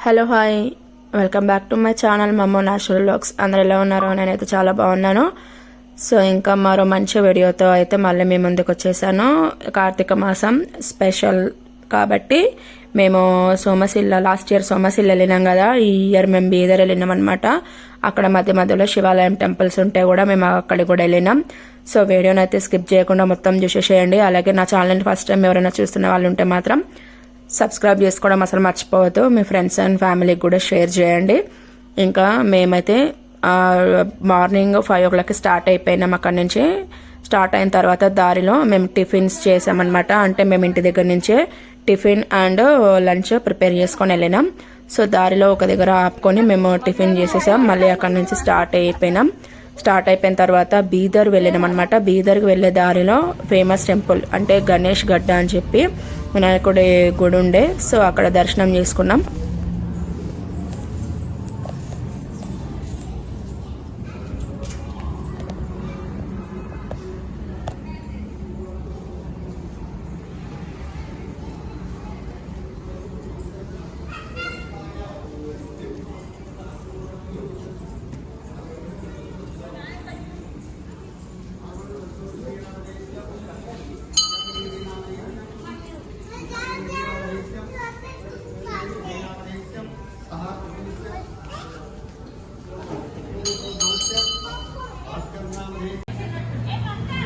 Hello hi, welcome back to my channel మమ్మో natural vlogs. అందరు ఎలా ఉన్నారో? నేనైతే చాలా బాగున్నాను. సో ఇంకా మరో మంచి వీడియోతో అయితే మళ్ళీ మీ ముందుకు వచ్చేసాను. కార్తీక మాసం స్పెషల్ కాబట్టి మేము సోమశిల లాస్ట్ ఇయర్ సోమశిల వెళ్ళినాం కదా, ఈ ఇయర్ మేము బీదర్ వెళ్ళినాం అనమాట. అక్కడ మధ్య మధ్యలో శివాలయం టెంపుల్స్ ఉంటే కూడా మేము అక్కడికి కూడా వెళ్ళినాం. సో వీడియోని అయితే స్కిప్ చేయకుండా మొత్తం చూసేసేయండి. అలాగే నా ఛానల్ని ఫస్ట్ టైం ఎవరైనా చూస్తున్న వాళ్ళు ఉంటే మాత్రం సబ్స్క్రైబ్ చేసుకోవడం అసలు మర్చిపోవద్దు. మీ ఫ్రెండ్స్ అండ్ ఫ్యామిలీకి కూడా షేర్ చేయండి. ఇంకా మేమైతే మార్నింగ్ 5 o'clock స్టార్ట్ అయిపోయినాం. అక్కడి నుంచి స్టార్ట్ అయిన తర్వాత దారిలో మేము టిఫిన్స్ చేసామన్నమాట. అంటే మేము ఇంటి దగ్గర నుంచే టిఫిన్ అండ్ లంచ్ ప్రిపేర్ చేసుకొని వెళ్ళినాం. సో దారిలో ఒక దగ్గర ఆపుకొని మేము టిఫిన్ చేసేసాం. మళ్ళీ అక్కడి నుంచి స్టార్ట్ అయిపోయిన తర్వాత బీదర్ వెళ్ళినాం అనమాట. బీదర్కి వెళ్ళే దారిలో ఫేమస్ టెంపుల్ అంటే గణేష్ గడ్డ అని చెప్పి వినాయకుడి గుడి ఉండే. సో అక్కడ దర్శనం చేసుకున్నాం.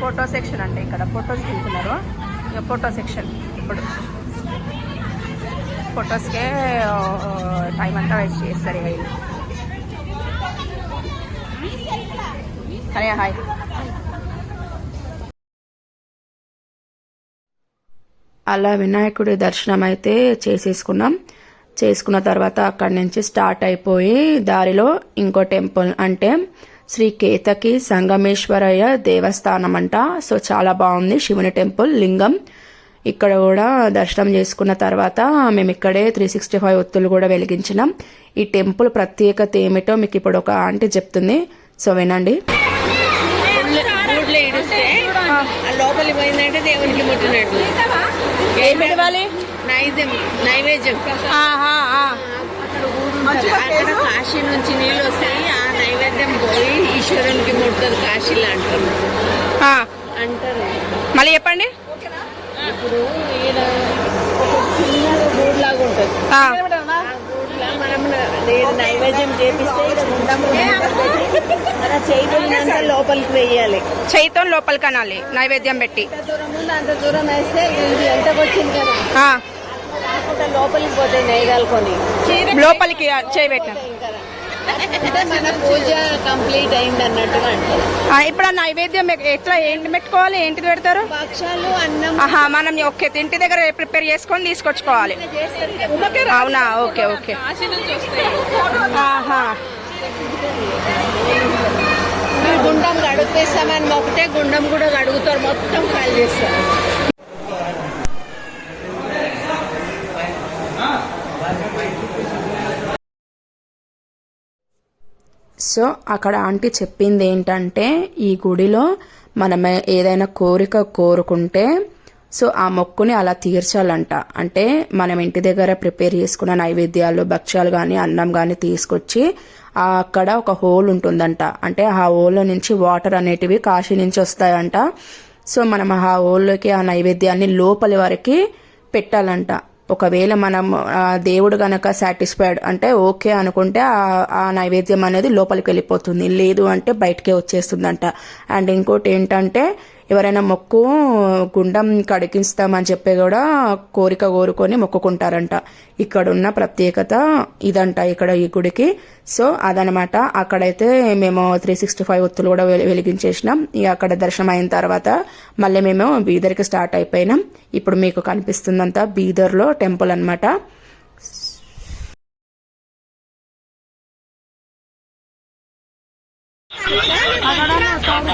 ఫోటో సెక్షన్ అంటే ఇక్కడ ఫొటోస్ తీసుకున్నారు. ఇక ఫోటో సెక్షన్ ఇప్పుడు ఫొటోస్కే టైం అంతా వేస్ట్ చేస్తారు. అరే హాయ్. అలా వినాయకుడి దర్శనం అయితే చేసుకున్న తర్వాత అక్కడి నుంచి స్టార్ట్ అయిపోయి దారిలో ఇంకో టెంపుల్ అంటే శ్రీ కేతకి సంగమేశ్వరయ్య దేవస్థానం అంట. సో చాలా బాగుంది శివుని టెంపుల్ లింగం. ఇక్కడ కూడా దర్శనం చేసుకున్న తర్వాత మేము ఇక్కడే 365 ఒత్తులు కూడా వెలిగించినాం. ఈ టెంపుల్ ప్రత్యేకత ఏమిటో మీకు ఇప్పుడు ఒక ఆంటీ చెప్తుంది. సో వినండి. లోపలి పోయిందంటే దేవునికి ముట్టినట్టు నైవేద్యం. అక్కడ కాశీ నుంచి నీళ్ళు వస్తాయి, ఆ నైవేద్యం పోయి ఈశ్వరునికి ముడుతుంది కాశీలో అంటారు. మళ్ళీ చెప్పండి. ఇప్పుడు ఈయన ఒక చిన్న గూడు లాగా ఉంటుంది. ఆ గూడులా మనం నైవేద్యం చేపిస్తే మన చేతులంతా లోపలికి వేయాలి. చేయితో లోపలికి అనాలి నైవేద్యం పెట్టి. దూరం ముందు అంత దూరం వేస్తే ఇది ఎంతకు వచ్చింది కదా, లోపలికి పోతాయి నెయ్యగాలుకొని లోపలికి చేయబెట్టాం. మన పూజ కంప్లీట్ అయింది అన్నట్టుగా అంటారు. ఇప్పుడు ఆ నైవేద్యం ఎట్లా ఏంటి పెట్టుకోవాలి? ఏంటిది పెడతారు? భక్షాలు, అన్నం. మనం ఒకే ఇంటి దగ్గర ప్రిపేర్ చేసుకొని తీసుకొచ్చుకోవాలి. అవునా? Okay okay. గుండం గడుపేస్తామని ఒకటే గుండం కూడా గడుగుతారు, మొత్తం ఖాళీ చేస్తారు. సో అక్కడ ఆంటీ చెప్పింది ఏంటంటే ఈ గుడిలో మనం ఏదైనా కోరిక కోరుకుంటే సో ఆ మొక్కుని అలా తీర్చాలంట. అంటే మనం ఇంటి దగ్గర ప్రిపేర్ చేసుకున్న నైవేద్యాలు, భక్ష్యాలు కానీ అన్నం కానీ తీసుకొచ్చి అక్కడ ఒక హోల్ ఉంటుందంట. అంటే ఆ హోల్ నుంచి వాటర్ అనేటివి కాశీ నుంచి వస్తాయంట. సో మనం ఆ హోల్లోకి ఆ నైవేద్యాన్ని లోపలి వరకు పెట్టాలంట. ఒకవేళ మనం దేవుడు గనక సాటిస్ఫైడ్ అంటే ఓకే అనుకుంటే ఆ నైవేద్యం అనేది లోపలికి వెళ్ళిపోతుంది, లేదు అంటే బయటకే వచ్చేస్తుందంట. అండ్ ఇంకోటి ఏంటంటే ఎవరైనా మొక్కు గుండం కడిగిస్తామని చెప్పి కూడా కోరిక కోరుకొని మొక్కుకుంటారంట. ఇక్కడ ఉన్న ప్రత్యేకత ఇదంట ఇక్కడ ఈ గుడికి. సో అదనమాట. అక్కడైతే మేము 365 ఒత్తులు కూడా వెలిగించేసినాం. ఇక అక్కడ దర్శనం అయిన తర్వాత మళ్ళీ మేము బీదర్కి స్టార్ట్ అయిపోయినాం. ఇప్పుడు మీకు కనిపిస్తుందంతా బీదర్లో టెంపుల్ అనమాట. ಉದ್ಯೋಗ ವ್ಯಾಪಾರದಲ್ಲಿ ಲಾಭ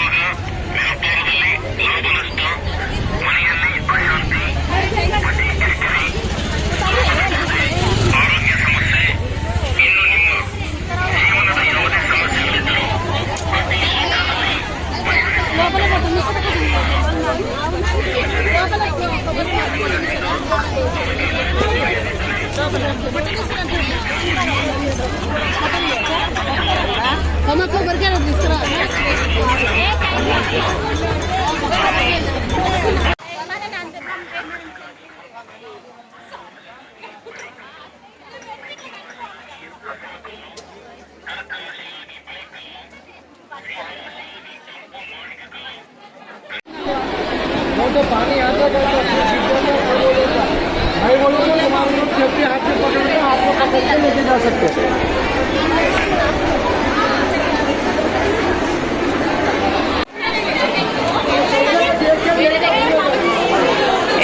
ನಷ್ಟ ಮನೆಯಲ್ಲಿ ಪ್ರಶಾಂತಿ तो पानी आता जाता भाई बोलोगे तुम्हारे लोग सेफ्टी हाथ से पकड़ के आपको पकड़ के लेके जा सकते हैं।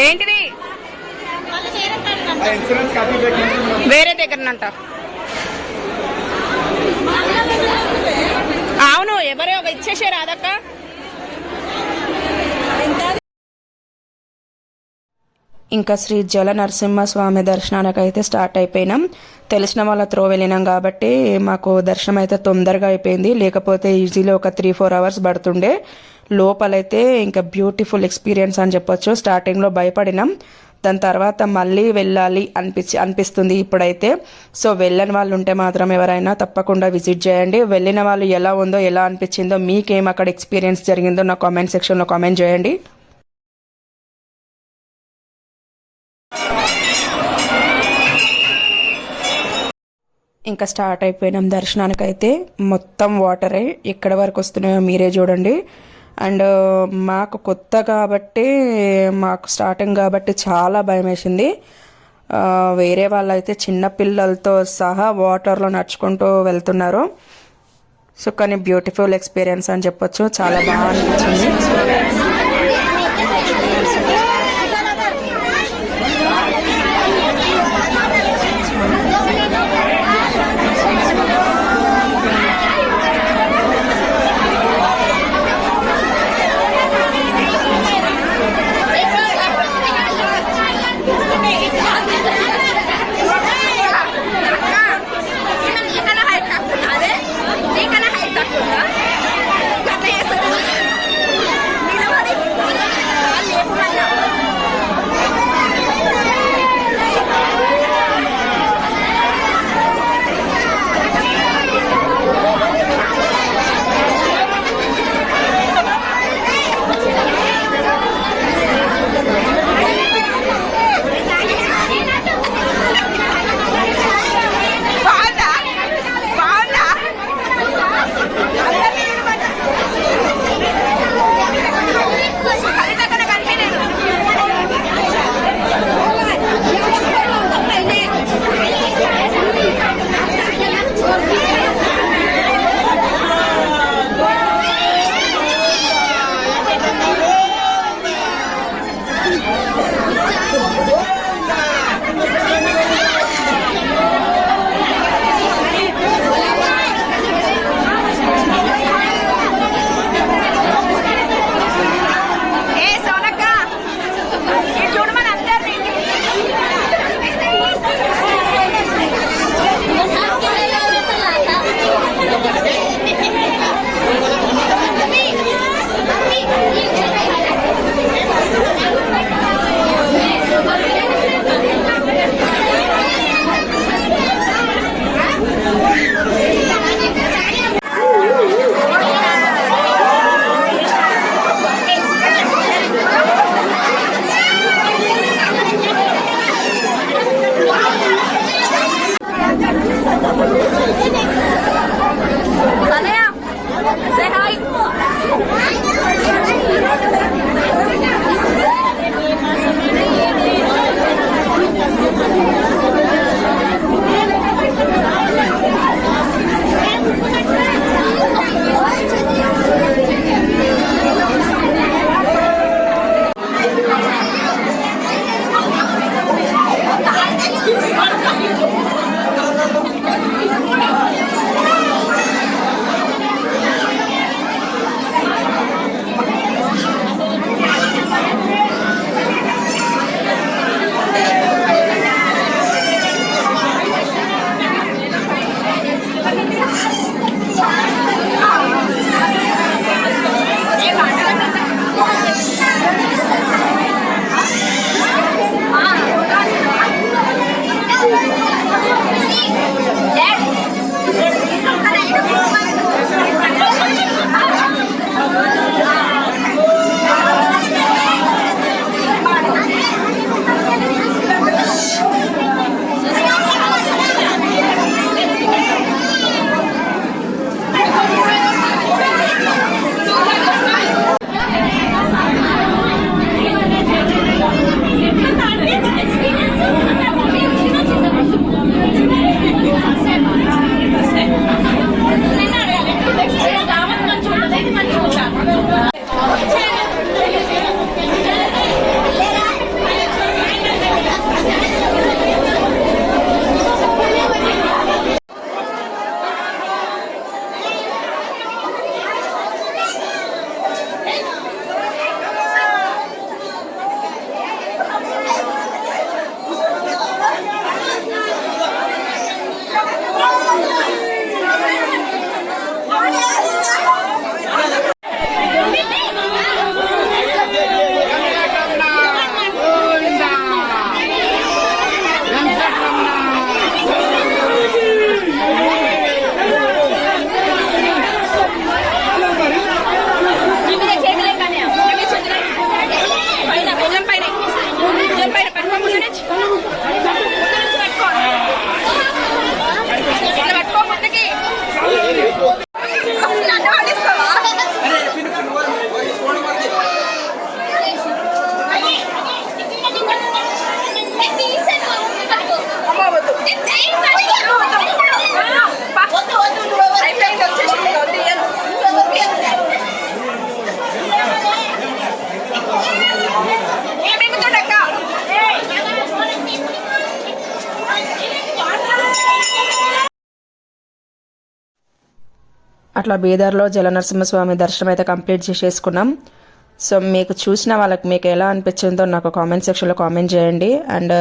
ఏంటిది ఇన్సూరెన్స్ కాపీ వేరే దగ్గరనంట. అవును ఎవరో ఇచ్చేసారు అదక్క. ఇంకా శ్రీ జల నరసింహస్వామి దర్శనానికి అయితే స్టార్ట్ అయిపోయినాం. తెలిసిన వాళ్ళ త్రో వెళ్ళినాం కాబట్టి మాకు దర్శనం అయితే తొందరగా అయిపోయింది. లేకపోతే ఈజీలో ఒక 3-4 అవర్స్ పడుతుండే. లోపలైతే ఇంకా బ్యూటిఫుల్ ఎక్స్పీరియన్స్ అని చెప్పొచ్చు. స్టార్టింగ్లో భయపడినాం, దాని తర్వాత మళ్ళీ వెళ్ళాలి అనిపిస్తుంది ఇప్పుడైతే. సో వెళ్ళని వాళ్ళు ఉంటే మాత్రం ఎవరైనా తప్పకుండా విజిట్ చేయండి. వెళ్ళిన వాళ్ళు ఎలా ఉందో, ఎలా అనిపించిందో, మీకేం అక్కడ ఎక్స్పీరియన్స్ జరిగిందో నా కామెంట్ సెక్షన్లో కామెంట్ చేయండి. ఇంకా స్టార్ట్ అయిపోయినాం దర్శనానికి అయితే. మొత్తం వాటరే ఎక్కడ వరకు వస్తున్నాయో మీరే చూడండి. అండ్ మాకు కొత్త కాబట్టి, మాకు స్టార్టింగ్ కాబట్టి చాలా భయం వేసింది. వేరే వాళ్ళైతే చిన్న పిల్లలతో సహా వాటర్లో నడుచుకుంటూ వెళ్తున్నారు. సో కానీ బ్యూటిఫుల్ ఎక్స్పీరియన్స్ అని చెప్పొచ్చు. చాలా బాగా అనిపించింది. నిలబడి అట్లా బీదర్లో జలనరసింహస్వామి దర్శనం అయితే కంప్లీట్ చేసేసుకున్నాం. సో మీకు చూసిన వాళ్ళకి మీకు ఎలా అనిపించిందో నాకు కామెంట్ సెక్షన్లో కామెంట్ చేయండి. అండ్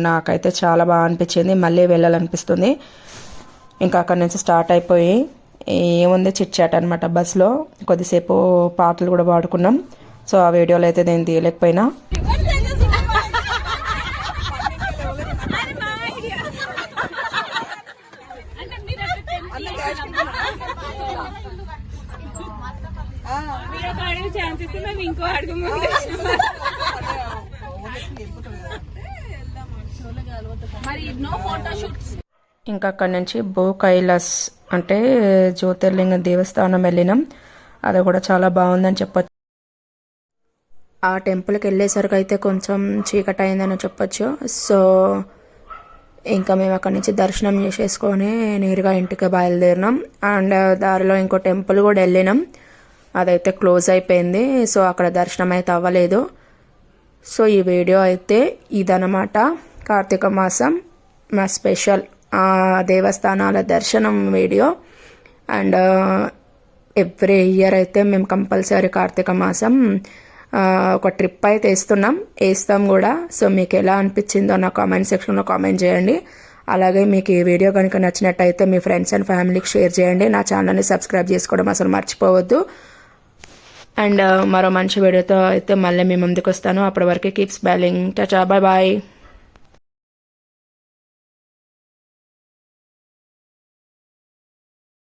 నాకైతే చాలా బాగా అనిపించింది, మళ్ళీ వెళ్ళాలనిపిస్తుంది. ఇంకా అక్కడి నుంచి స్టార్ట్ అయిపోయి ఏముంది చిట్ చాట్ అనమాట. బస్లో కొద్దిసేపు పాటలు కూడా పాడుకున్నాం. సో ఆ వీడియోలో అయితే నేను తీయలేకపోయినా. ఇంకా అక్కడి నుంచి భూ కైలాస్ అంటే జ్యోతిర్లింగ దేవస్థానం వెళ్ళినాం. అది కూడా చాలా బాగుందని చెప్పొచ్చు. ఆ టెంపుల్కి వెళ్ళేసరికి అయితే కొంచెం చీకటి అయిందని చెప్పొచ్చు. సో ఇంకా మేము అక్కడి నుంచి దర్శనం చేసేసుకొని నేరుగా ఇంటికి బయలుదేరినాం. అండ్ దారిలో ఇంకో టెంపుల్ కూడా వెళ్ళినాం, అదైతే క్లోజ్ అయిపోయింది. సో అక్కడ దర్శనం అయితే అవ్వలేదు. సో ఈ వీడియో అయితే ఇదనమాట, కార్తీక మాసం మా స్పెషల్ దేవస్థానాల దర్శనం వీడియో. అండ్ ఎవ్రీ ఇయర్ అయితే మేము కంపల్సరీ కార్తీక మాసం ఒక ట్రిప్ అయితే వేస్తాం కూడా. సో మీకు ఎలా అనిపించిందో నా కామెంట్ సెక్షన్లో కామెంట్ చేయండి. అలాగే మీకు ఈ వీడియో కనుక నచ్చినట్టయితే మీ ఫ్రెండ్స్ అండ్ ఫ్యామిలీకి షేర్ చేయండి. నా ఛానల్ని సబ్స్క్రైబ్ చేసుకోవడం అసలు మర్చిపోవద్దు. అండ్ మరో మంచి వీడియోతో అయితే మళ్ళీ మీ ముందుకు వస్తాను. అప్పటి వరకు keep smiling. Tata, bye bye.